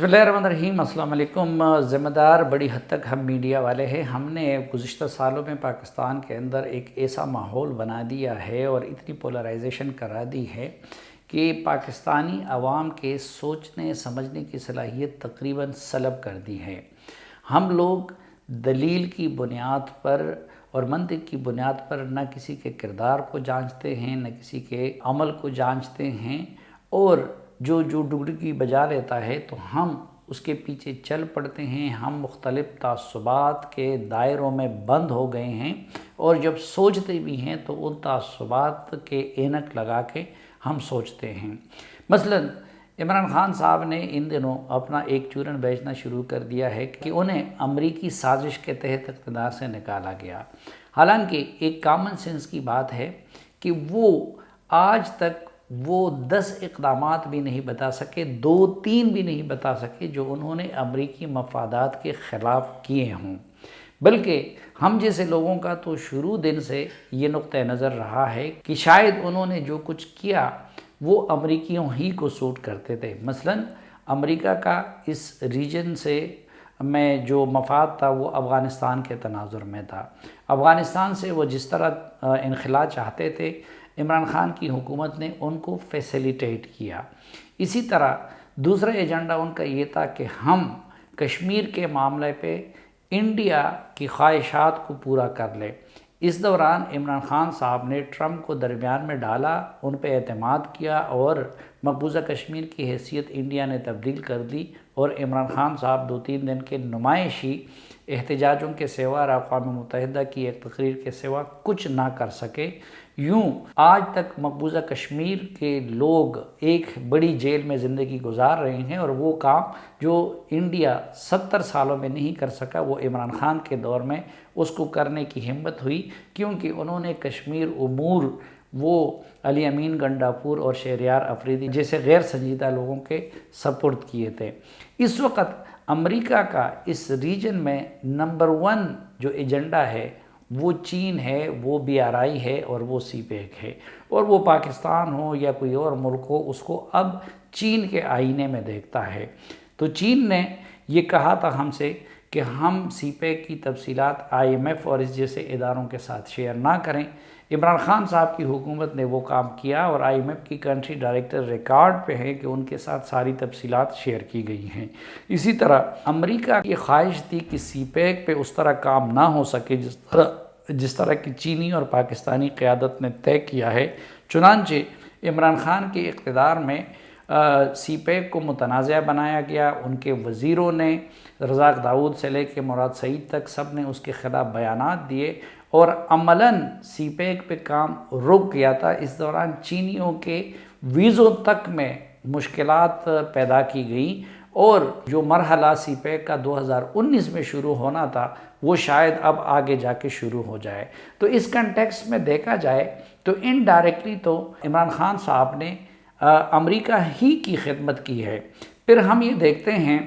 बिस्मिल्लाहिर्रहमानिर्रहीम। अस्सलाम वालेकुम। ज़िम्मेदार बड़ी हद तक हम मीडिया वाले हैं। हमने गुज़िश्ता सालों में पाकिस्तान के अंदर एक ऐसा माहौल बना दिया है और इतनी पोलराइजेशन करा दी है कि पाकिस्तानी अवाम के सोचने समझने की सलाहियत तकरीबन सलब कर दी है। हम लोग दलील की बुनियाद पर और मंतिक की बुनियाद पर न किसी के किरदार को जांचते हैं, न किसी के अमल को जांचते हैं, और जो डुगडुगी बजा लेता है तो हम उसके पीछे चल पड़ते हैं। हम मुख्तलिफ तासुबात के दायरों में बंद हो गए हैं और जब सोचते भी हैं तो उन तासुबात के ऐनक लगा के हम सोचते हैं। मसलन इमरान खान साहब ने इन दिनों अपना एक चूरन बेचना शुरू कर दिया है कि उन्हें अमरीकी साजिश के तहत इक़्तिदार से निकाला गया। हालांकि एक कॉमन सेंस की बात है कि वो आज तक 10 इक़दामात भी नहीं बता सके, 2-3 भी नहीं बता सके जो उन्होंने अमरीकी मफादात के ख़िलाफ़ किए हों। बल्कि हम जैसे लोगों का तो शुरू दिन से ये नुक्ता नज़र रहा है कि शायद उन्होंने जो कुछ किया वो अमरीकियों ही को सूट करते थे। मसलन अमरीका का इस रीजन से में जो मफाद था वो अफ़गानिस्तान के तनाज़ुर में था। अफ़गानिस्तान से वो जिस तरह इनखला चाहते थे, इमरान खान की हुकूमत ने उनको फैसिलिटेट किया। इसी तरह दूसरा एजेंडा उनका ये था कि हम कश्मीर के मामले पे इंडिया की ख्वाहिशात को पूरा कर लें। इस दौरान इमरान खान साहब ने ट्रंप को दरमियान में डाला, उन पे एतमाद किया और मकबूजा कश्मीर की हैसियत इंडिया ने तब्दील कर दी और इमरान खान साहब 2-3 दिन के नुमाइशी एहतजाजों के सिवा अक़वाम मुत्तहिदा की एक तकरीर के सिवा कुछ ना कर सके। यूँ आज तक मकबूजा कश्मीर के लोग एक बड़ी जेल में ज़िंदगी गुजार रहे हैं और वो काम जो इंडिया 70 सालों में नहीं कर सका वो इमरान खान के दौर में उसको करने की हिम्मत हुई, क्योंकि उन्होंने कश्मीर उमूर वो अली अमीन गंडापुर और शहरयार अफरीदी जैसे गैर संजीदा लोगों के सपुर्द किए थे। इस वक्त अमेरिका का इस रीजन में नंबर 1 जो एजेंडा है वो चीन है, वो BRI है और वो CPEC है। और वो पाकिस्तान हो या कोई और मुल्क हो, उसको अब चीन के आईने में देखता है। तो चीन ने ये कहा था हमसे कि हम CPEC की तफसीलात IMF और इस जैसे इदारों के साथ शेयर ना करें। इमरान खान साहब की हुकूमत ने वो काम किया और IMF की कंट्री डायरेक्टर रिकॉर्ड पे है कि उनके साथ सारी तफसीलात शेयर की गई हैं। इसी तरह अमेरिका की ख्वाहिश थी कि CPEC पे उस तरह काम ना हो सके जिस तरह की चीनी और पाकिस्तानी क़यादत ने तय किया है। चुनांचे इमरान खान के इक़्तिदार में CPEC को मुतनाज़ा बनाया गया। उनके वज़ीरों ने रज़ाक दाऊद से लेकर मुराद सईद तक सब ने उसके ख़िलाफ़ बयानात दिए और अमलन CPEC पे काम रुक गया था। इस दौरान चीनियों के वीज़ों तक में मुश्किलात पैदा की गई और जो मरहला CPEC का 2019 में शुरू होना था वो शायद अब आगे जाके शुरू हो जाए। तो इस कंटेक्स्ट में देखा जाए तो इनडायरेक्टली तो इमरान खान साहब ने अमेरिका ही की खिदमत की है। फिर हम ये देखते हैं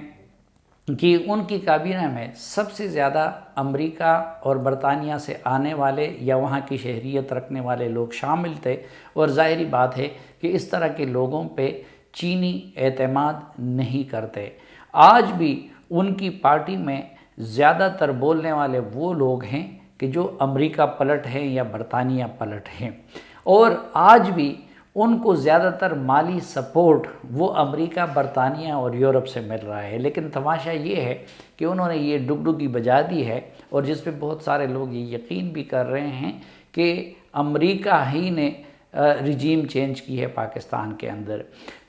कि उनकी काबीना में सबसे ज़्यादा अमेरिका और बरतानिया से आने वाले या वहाँ की शहरियत रखने वाले लोग शामिल थे और ज़ाहिरी बात है कि इस तरह के लोगों पे चीनी एतमाद नहीं करते। आज भी उनकी पार्टी में ज़्यादातर बोलने वाले वो लोग हैं कि जो अमेरिका पलट हैं या बरतानिया पलट हैं, और आज भी उनको ज़्यादातर माली सपोर्ट वो अमेरिका, बरतानिया और यूरोप से मिल रहा है। लेकिन तमाशा ये है कि उन्होंने ये डुगडुगी बजा दी है और जिस पे बहुत सारे लोग ये यकीन भी कर रहे हैं कि अमेरिका ही ने रिजीम चेंज की है पाकिस्तान के अंदर।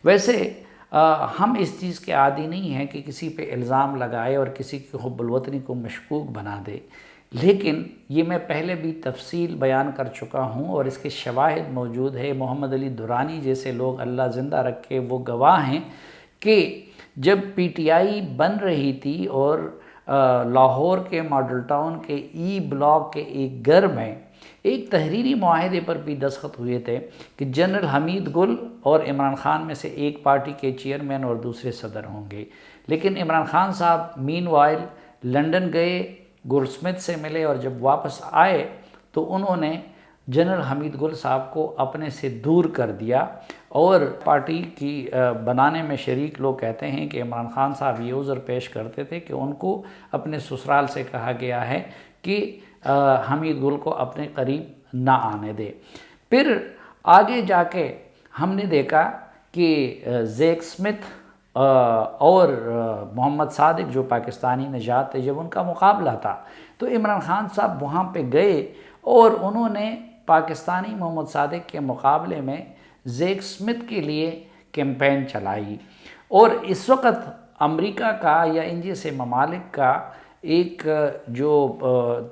वैसे हम इस चीज़ के आदी नहीं हैं कि किसी पे इल्ज़ाम लगाए और किसी की हुब्बुल वतनी को मशकूक बना दे, लेकिन ये मैं पहले भी तफसील बयान कर चुका हूँ और इसके शवाहिद मौजूद है। मोहम्मद अली दुरानी जैसे लोग अल्लाह ज़िंदा रखे वो गवाह हैं कि जब PTI बन रही थी और लाहौर के मॉडल टाउन के E ब्लॉक के एक घर में एक तहरीरी मुआहदे पर भी दस्तखत हुए थे कि जनरल हमीद गुल और इमरान खान में से एक पार्टी के चेयरमैन और दूसरे सदर होंगे। लेकिन इमरान खान साहब मीनवाइल लंदन गए, गोल्डस्मिथ से मिले और जब वापस आए तो उन्होंने जनरल हमीद गुल साहब को अपने से दूर कर दिया اور پارٹی کی بنانے میں شریک لوگ کہتے ہیں کہ عمران خان صاحب یہ عذر پیش کرتے تھے کہ ان کو اپنے سسرال سے کہا گیا ہے کہ حمید گل کو اپنے قریب نہ آنے دے۔ پھر آگے جا کے ہم نے دیکھا کہ زیک اسمتھ اور محمد صادق جو پاکستانی نژاد تھے، جب ان کا مقابلہ تھا تو عمران خان صاحب وہاں پہ گئے اور انہوں نے پاکستانی محمد صادق کے مقابلے میں زیک اسمتھ کے لیے کیمپین چلائی۔ اور اس وقت امریکہ کا یا ان جیسے ممالک کا ایک جو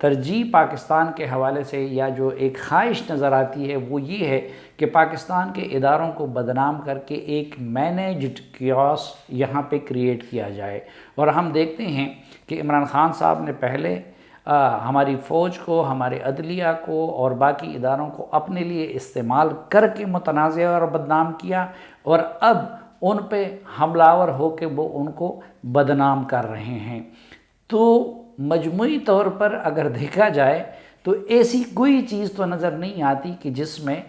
ترجیح پاکستان کے حوالے سے یا جو ایک خواہش نظر آتی ہے وہ یہ ہے کہ پاکستان کے اداروں کو بدنام کر کے ایک مینیجڈ کیوس یہاں پہ کریٹ کیا جائے۔ اور ہم دیکھتے ہیں کہ عمران خان صاحب نے پہلے ہماری فوج کو، ہمارے عدلیہ کو اور باقی اداروں کو اپنے لیے استعمال کر کے متنازع اور بدنام کیا، اور اب ان پہ حملہ آور ہو کے وہ ان کو بدنام کر رہے ہیں۔ تو مجموعی طور پر اگر دیکھا جائے تو ایسی کوئی چیز تو نظر نہیں آتی کہ جس میں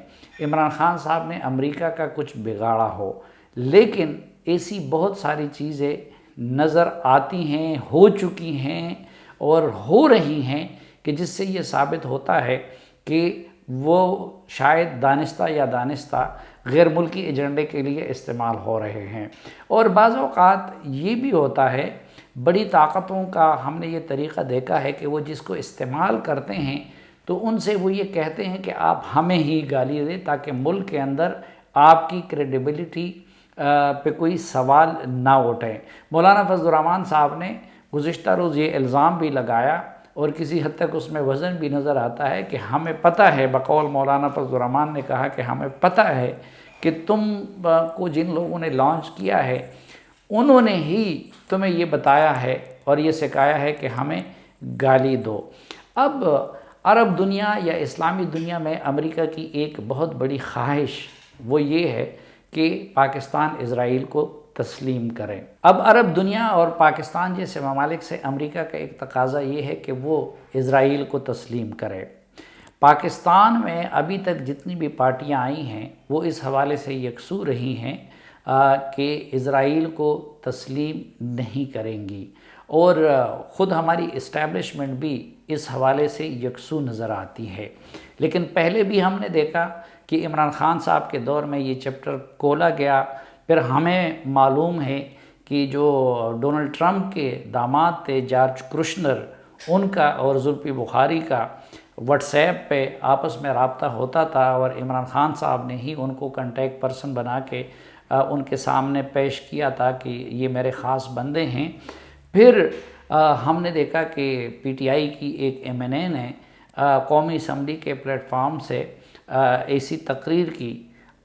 عمران خان صاحب نے امریکہ کا کچھ بگاڑا ہو، لیکن ایسی بہت ساری چیزیں نظر آتی ہیں، ہو چکی ہیں اور ہو رہی ہیں کہ جس سے یہ ثابت ہوتا ہے کہ وہ شاید دانستہ یا دانستہ غیر ملکی ایجنڈے کے لیے استعمال ہو رہے ہیں۔ اور بعض اوقات یہ بھی ہوتا ہے، بڑی طاقتوں کا ہم نے یہ طریقہ دیکھا ہے کہ وہ جس کو استعمال کرتے ہیں تو ان سے وہ یہ کہتے ہیں کہ آپ ہمیں ہی گالی دیں تاکہ ملک کے اندر آپ کی کریڈیبلٹی پہ کوئی سوال نہ اٹھے۔ مولانا فضل الرحمان صاحب نے گزشتہ روز یہ الزام بھی لگایا اور کسی حد تک اس میں وزن بھی نظر آتا ہے کہ ہمیں پتہ ہے، بقول مولانا فضل الرحمان نے کہا کہ ہمیں پتہ ہے کہ تم کو جن لوگوں نے لانچ کیا ہے انہوں نے ہی تمہیں یہ بتایا ہے اور یہ سکھایا ہے کہ ہمیں گالی دو۔ اب عرب دنیا یا اسلامی دنیا میں امریکہ کی ایک بہت بڑی خواہش وہ یہ ہے کہ پاکستان اسرائیل کو تسلیم کرے۔ اب عرب دنیا اور پاکستان جیسے ممالک سے امریکہ کا ایک تقاضا یہ ہے کہ وہ اسرائیل کو تسلیم کرے۔ پاکستان میں ابھی تک جتنی بھی پارٹیاں آئی ہیں وہ اس حوالے سے یکسو رہی ہیں کہ اسرائیل کو تسلیم نہیں کریں گی، اور خود ہماری اسٹیبلشمنٹ بھی اس حوالے سے یکسو نظر آتی ہے۔ لیکن پہلے بھی ہم نے دیکھا کہ عمران خان صاحب کے دور میں یہ چیپٹر کھولا گیا، پھر ہمیں معلوم ہے کہ جو ڈونلڈ ٹرمپ کے داماد تھے جارج کرشنر، ان کا اور زلفی بخاری کا واٹس ایپ پہ آپس میں رابطہ ہوتا تھا، اور عمران خان صاحب نے ہی ان کو کنٹیکٹ پرسن بنا کے ان کے سامنے پیش کیا تھا کہ یہ میرے خاص بندے ہیں۔ پھر ہم نے دیکھا کہ پی ٹی آئی کی ایک MNA نے قومی اسمبلی کے پلیٹ فارم سے ایسی تقریر کی،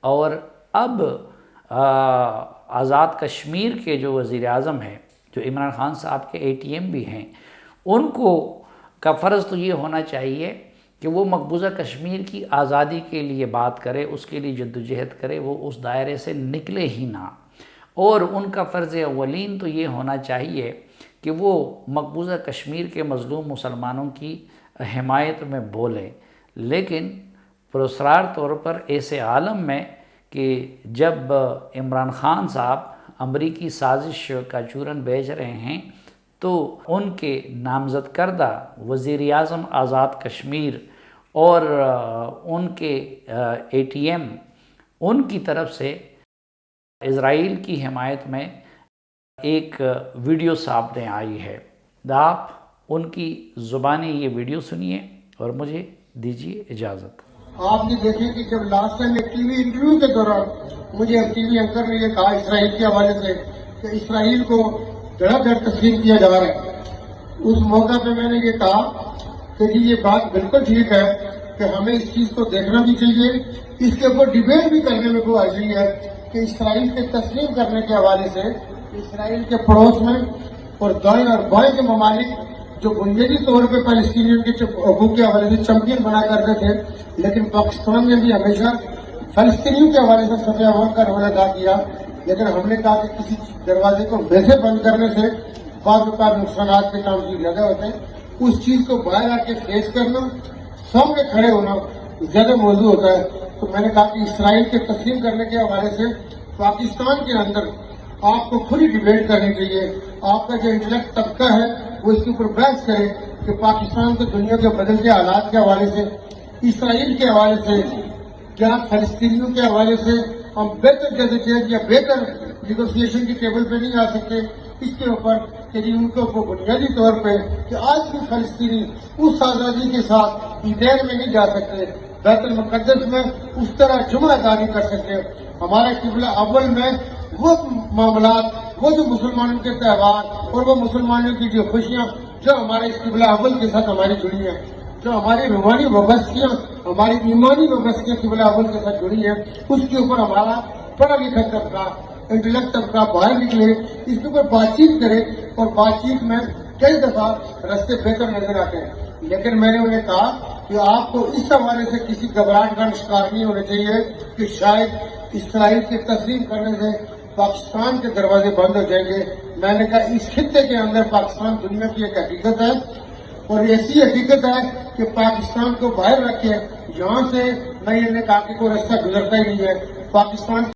اور اب آزاد کشمیر کے جو وزیر اعظم ہیں، جو عمران خان صاحب کے ATM بھی ہیں، ان کو کا فرض تو یہ ہونا چاہیے کہ وہ مقبوضہ کشمیر کی آزادی کے لیے بات کرے، اس کے لیے جدوجہد کرے، وہ اس دائرے سے نکلے ہی نہ۔ اور ان کا فرض اولین تو یہ ہونا چاہیے کہ وہ مقبوضہ کشمیر کے مظلوم مسلمانوں کی حمایت میں بولے، لیکن پراسرار طور پر ایسے عالم میں کہ جب عمران خان صاحب امریکی سازش کا چورن بیچ رہے ہیں تو ان کے نامزد کردہ وزیر اعظم آزاد کشمیر اور ان کے ATM ان کی طرف سے اسرائیل کی حمایت میں ایک ویڈیو سامنے آئی ہے۔ آپ ان کی زبانی یہ ویڈیو سنیے اور مجھے دیجیے اجازت۔ آپ نے دیکھیں کہ جب لاسٹ ٹائم ایک ٹی وی انٹرویو کے دوران مجھے ٹی وی اینکر نے یہ کہا اسرائیل کے حوالے سے کہ اسرائیل کو دھڑا دھڑ تسلیم کیا جا رہا ہے، اس موقع پہ میں نے یہ کہا کہ جی یہ بات بالکل ٹھیک ہے کہ ہمیں اس چیز کو دیکھنا بھی چاہیے، اس کے اوپر ڈیبیٹ بھی کرنے میں کوئی حرج نہیں ہے کہ اسرائیل کے تسلیم کرنے کے حوالے سے اسرائیل کے پڑوس میں اور دائیں اور بائیں کے ممالک جو بنیادی طور پہ فلسطینیوں کے حقوق کے حوالے سے چیمپئن بنا کرتے تھے، لیکن پاکستان نے بھی ہمیشہ فلسطینیوں کے حوالے سے صف اول کا رول ادا کیا۔ لیکن ہم نے کہا کہ کسی دروازے کو ویسے بند کرنے سے بعض اوقات نقصانات کے کام زیادہ ہوتے ہیں، اس چیز کو باہر آ کے فیس کرنا، سامنے کھڑے ہونا ज्यादा मौजू होता है। तो मैंने कहा कि इसराइल के तस्लीम करने के हवाले से पाकिस्तान के अंदर आपको खुली डिबेट करनी चाहिए। आपका जो इंटेलेक्ट तबका है वो इसके ऊपर बहस करे कि पाकिस्तान को दुनिया के बदलते हालात के हवाले से, इसराइल के हवाले से, क्या फलस्तीनियों के हवाले से हम बेहतर जदोजहद या बेहतर निगोसिएशन की टेबल पे नहीं आ सकते। इसके ऊपर कि जी उनके ऊपर बुनियादी तौर पे कि आज भी फलस्तीनी उस आज़ादी के साथ ईदैन में नहीं जा सकते, बैतुल मुक़द्दस में उस तरह जुमा अदा नहीं कर सकते। हमारा किबला अव्वल में वो मामलात, वो जो मुसलमानों के त्यौहार और वो मुसलमानों की जो खुशियाँ जो हमारे इस किबला अव्वल के साथ हमारी जुड़ी हैं, जो हमारी रूहानी वाबस्तियाँ, हमारी ईमानी वाबस्तियाँ किबला अव्वल के साथ जुड़ी हैं, उसके ऊपर हमारा पढ़ा लिखा तबका, इंटेलेक्ट तबका बाहर निकले, इसके ऊपर बातचीत करे। और बातचीत में कई दफा रास्ते बेहतर नजर आते हैं। लेकिन मैंने उन्हें कहा कि आपको इस हवाले से किसी घबराहट का शिकार नहीं होना चाहिए कि शायद इसराइल के तस्लीम करने से पाकिस्तान के दरवाजे बंद हो जाएंगे। मैंने कहा इस खित्ते के अंदर पाकिस्तान दुनिया की एक हकीकत है और ऐसी हकीकत है कि पाकिस्तान को बाहर रखे, यहाँ से मैं इन्हें कहा कि कोई रास्ता गुजरता ही नहीं है। पाकिस्तान